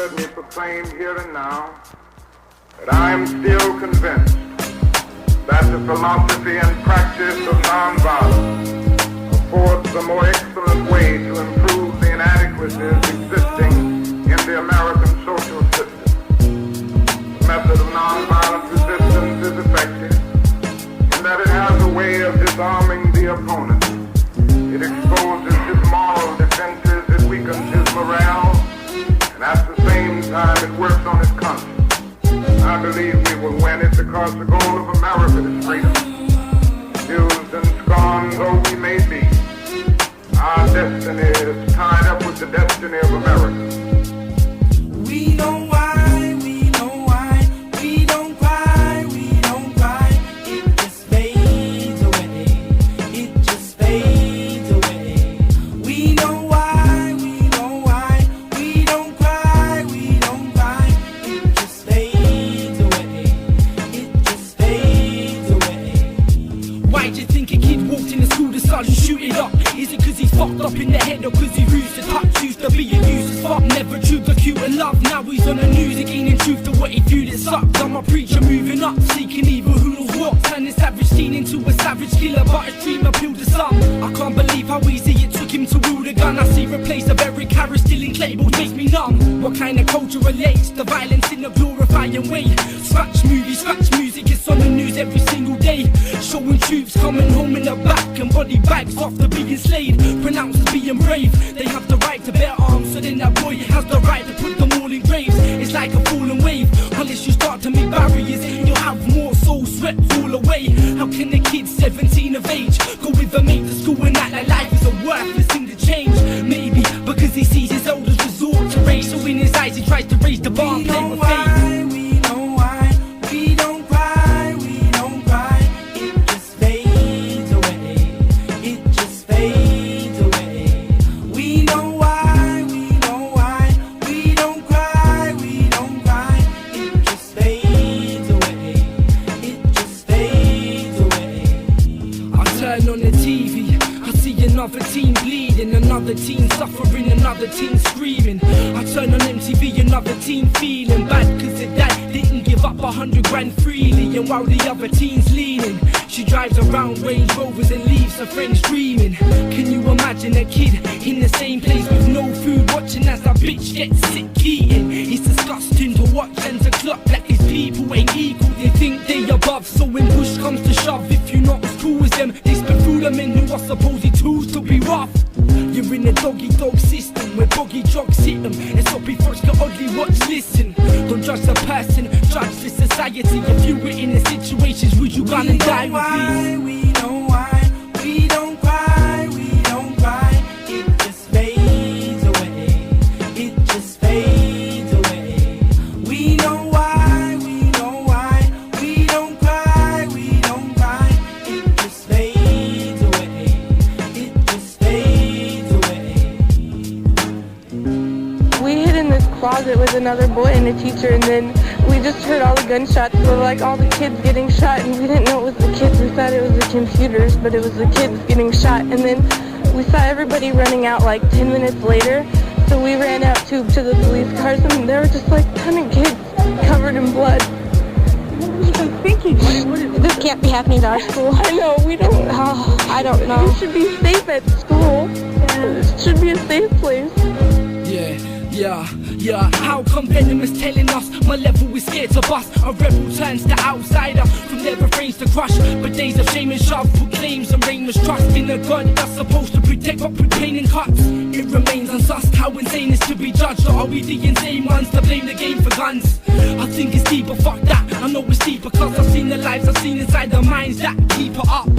let me proclaim here and now that I am still convinced that the philosophy and practice of nonviolence affords a more excellent way to improve the inadequacies existing in the American social system. The method of nonviolent resistance is effective in that it has a way of disarming the opponent. It exposes his moral defenses, it weakens his morale, and at the same time it works on his conscience. I believe we will win it because the goal of America is freedom. Used and scorned though we may be, our destiny is tied up with the destiny of America. We know why, we know why, we don't cry, we don't cry. It just fades away, it just fades away. We know why, we know why, we don't cry, we don't cry. It just fades away, it just fades away. Why do you think a kid walked in the school to start and shoot it up? Is it cause he's fucked up in the head or cause he used to touch? Used to be a useless fuck, never true but cute and love. Now he's on the news again in truth to what he viewed it sucked. I'm a preacher moving up, seeking evil, who knows what. Turn a savage teen into a savage killer, but his dream appealed to some. I can't believe how easy it took him to wield a gun. I see replace of Eric Harris stealing Clayballs makes me numb. What kind of culture relates the violence in a glorifying way? Scratch movies, scratch music, it's on the news every single day. Showing troops coming home in the back and body bags after being slayed. Pronounced as being brave, they have the right to bear arms, so then that boy has the right to put them all in graves. It's like a falling wave, unless you start to make barriers, you'll have more souls swept all away. How can a kid 17 of age go with a mate to school and act like life is a worthless thing to change? Maybe because he sees his elders resort to rage, so in his eyes he tries to raise the bar and play with fate. We know why, we don't cry, we don't cry. It just fades away, it just fades away. We know why, we know why, we don't cry, we don't cry. It just fades away, it just fades away. I turn on the TV, I see another teen bleeding, another teen suffering, another teen screaming. I turn on MTV, another teen feeling bad cause her dad didn't give up 100 grand freely. And while the other teen's leaning, she drives around Range Rovers and leaves her friends dreaming. Can you imagine a kid in the same place with no food, watching as that bitch gets sick eating? It's disgusting to watch and to clock like these people ain't equal, they think they above. So when push comes to shove, if you're not as cool as them, they spit through the men who are supposed tools to be rough. You're in a dog-eat-dog system where boggy drugs hit them, and sloppy folks can oddly watch, listen. Don't judge the person, judge the society. If you were in the situations, would you run and die with me? We know why, we don't cry, we don't cry. It just fades away, it just fades away. We know why, we know why, we don't cry, we don't cry. It just fades away, it just fades away. We hid in this closet with another boy and a teacher, and then we just heard all the gunshots. So like all the kids getting shot, and we didn't know it was the kids. We thought it was the computers, but it was the kids getting shot. And then we saw everybody running out like 10 minutes later. So we ran out to the police cars, and there were just like a ton of kids covered in blood. What were you guys thinking? This can't be happening to our school. I know, we don't. Oh, I don't know. We should be safe at school. It should be a safe place. Yeah, how come Venom is telling us my level is scared to bust? A rebel turns to outsider, from their refrains to crush. But days of shame and shove put claims and rain trust in a God that's supposed to protect but put pain and cuts. It remains unsussed how insane is to be judged, or are we the insane ones to blame the game for guns? I think it's deeper, fuck that, I know it's deeper cause I've seen the lives I've seen inside the minds that keep her up.